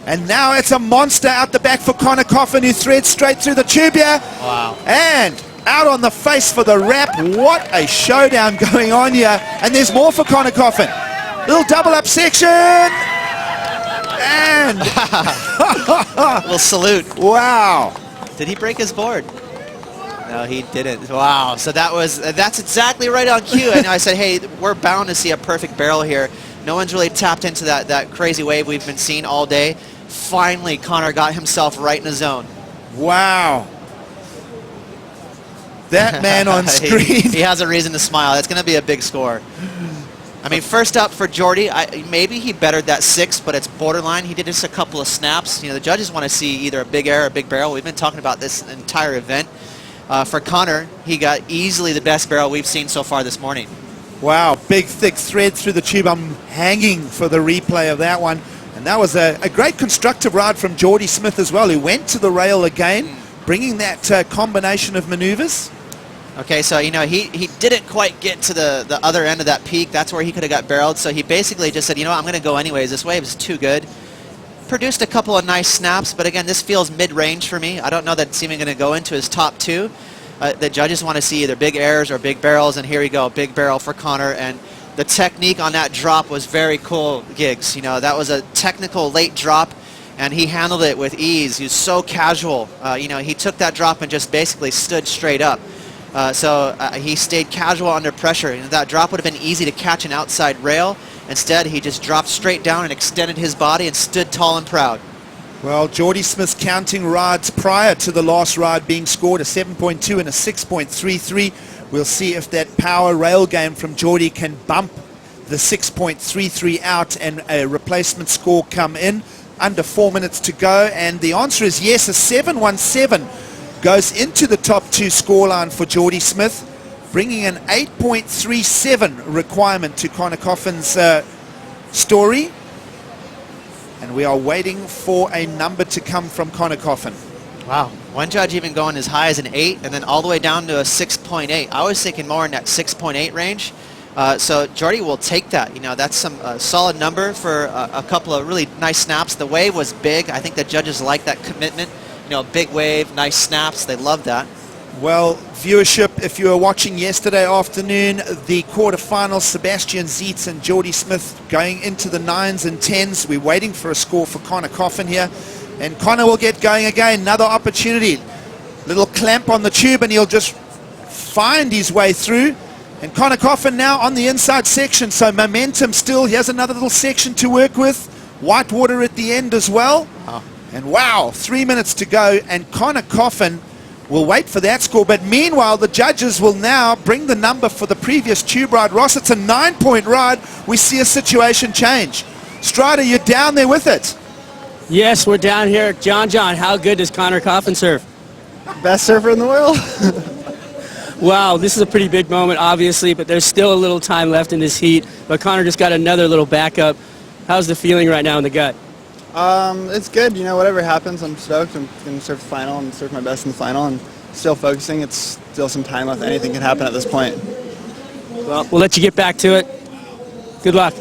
And now it's a monster out the back for Connor Coffin, who threads straight through the tube here. Wow. And out on the face for the wrap. What a showdown going on here. And there's more for Connor Coffin. Little double up section. And little salute. Wow. Did he break his board? No, he didn't. Wow. So that's exactly right on cue. And I said, hey, we're bound to see a perfect barrel here. No one's really tapped into that crazy wave we've been seeing all day. Finally, Connor got himself right in the zone. Wow. That man on screen. he has a reason to smile. That's going to be a big score. I mean, first up for Jordy, maybe he bettered that 6, but it's borderline. He did just a couple of snaps. You know, the judges want to see either a big air or a big barrel. We've been talking about this entire event. For Connor, he got easily the best barrel we've seen so far this morning. Wow, big thick thread through the tube. I'm hanging for the replay of that one. And that was a great constructive ride from Jordy Smith as well, who went to the rail again, bringing that combination of maneuvers. Okay, so, you know, he didn't quite get to the other end of that peak. That's where he could have got barreled. So he basically just said, you know what, I'm going to go anyways. This wave is too good. Produced a couple of nice snaps, but again, this feels mid-range for me. I don't know that it's even going to go into his top 2. The judges want to see either big airs or big barrels, and here we go, big barrel for Connor. And the technique on that drop was very cool, Gigs. You know, that was a technical late drop, and he handled it with ease. He was so casual. You know, he took that drop and just basically stood straight up. So he stayed casual under pressure. You know, that drop would have been easy to catch an outside rail. Instead, he just dropped straight down and extended his body and stood tall and proud. Well, Jordy Smith's counting rides prior to the last ride being scored, a 7.2 and a 6.33. We'll see if that power rail game from Jordy can bump the 6.33 out and a replacement score come in. Under 4 minutes to go, and the answer is yes. A 7.17 goes into the top 2 scoreline for Jordy Smith, bringing an 8.37 requirement to Connor Coffin's story. And we are waiting for a number to come from Connor Coffin. Wow. One judge even going as high as an 8 and then all the way down to a 6.8. I was thinking more in that 6.8 range. So Jordy will take that. You know, that's some solid number for a couple of really nice snaps. The wave was big. I think the judges like that commitment. You know, big wave, nice snaps. They love that. Well, viewership, if you were watching yesterday afternoon, the quarterfinals, Sebastian Zietz and Jordy Smith going into the 9s and 10s. We're waiting for a score for Connor Coffin here. And Connor will get going again. Another opportunity. Little clamp on the tube and he'll just find his way through. And Connor Coffin now on the inside section. So momentum still. He has another little section to work with. Whitewater at the end as well. Oh. And wow, 3 minutes to go. And Connor Coffin will wait for that score. But meanwhile, the judges will now bring the number for the previous tube ride. Ross, it's a 9-point ride. We see a situation change. Strider, you're down there with it. Yes, we're down here. John, how good does Connor Coffin serve? Best surfer in the world. Wow, this is a pretty big moment, obviously, but there's still a little time left in this heat. But Connor just got another little backup. How's the feeling right now in the gut? It's good. You know, whatever happens, I'm stoked. I'm going to surf the final and surf my best in the final and still focusing. It's still some time left. Anything can happen at this point. Well, we'll let you get back to it. Good luck.